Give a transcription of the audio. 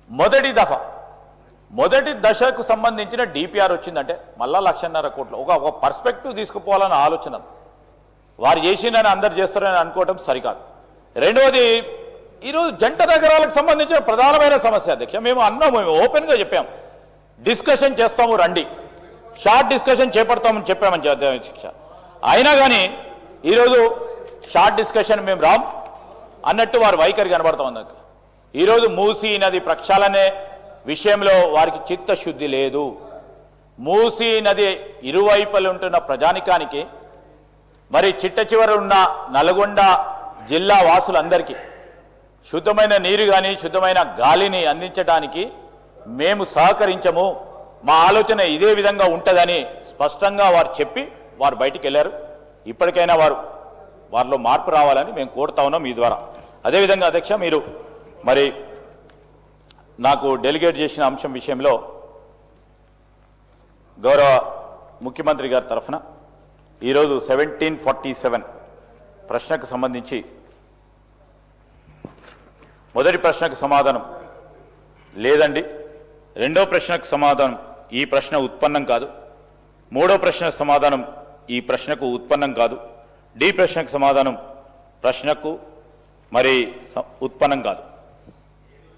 మొదటి దశకు సంబంధించిన డిపిఆర్ వచ్చిందంటే మళ్ళా 1,50,000 కోట్లు ఒక పర్స్పెక్టివ్ తీసుకుపోవాలన్న ఆలోచన వారు చేసిందని అందరు చేస్తారని అనుకోవడం సరికాదు. రెండవది, ఈరోజు జంట నగరాలకు సంబంధించిన ప్రధానమైన సమస్య అధ్యక్ష, మేము ఓపెన్గా చెప్పాము, డిస్కషన్ చేస్తాము రండి, షార్ట్ డిస్కషన్ చేపడతామని చెప్పామని అధ్యక్ష. అయినా కానీ ఈరోజు షార్ట్ డిస్కషన్ మేము రాం అన్నట్టు వారి వైఖరి కనబడతా ఉంది. ఈరోజు మూసీ నది ప్రక్షాళనే విషయంలో వారికి చిత్తశుద్ధి లేదు. మూసీ నది ఇరువైపులు ఉంటున్న ప్రజానికానికి, మరి చిట్ట చివర ఉన్న నల్గొండ జిల్లా వాసులందరికీ శుద్ధమైన నీరు కానీ శుద్ధమైన గాలిని అందించడానికి మేము సహకరించము, మా ఆలోచన ఇదే విధంగా ఉంటుందని స్పష్టంగా వారు చెప్పి వారు బయటికి వెళ్ళారు. ఇప్పటికైనా వారిలో మార్పు రావాలని మేము కోరుతా ఉన్నాం మీ ద్వారా. అదేవిధంగా అధ్యక్ష, మీరు మరి నాకు డెలిగేట్ చేసిన అంశం విషయంలో గౌరవ ముఖ్యమంత్రి గారి తరఫున ఈరోజు 1747 ప్రశ్నకు సంబంధించి మొదటి ప్రశ్నకు సమాధానం లేదండి, రెండో ప్రశ్నకు సమాధానం ఈ ప్రశ్న ఉత్పన్నం కాదు, మూడో ప్రశ్నకు సమాధానం ఈ ప్రశ్నకు ఉత్పన్నం కాదు, డి ప్రశ్నకు సమాధానం ప్రశ్నకు మరి ఉత్పన్నం కాదు.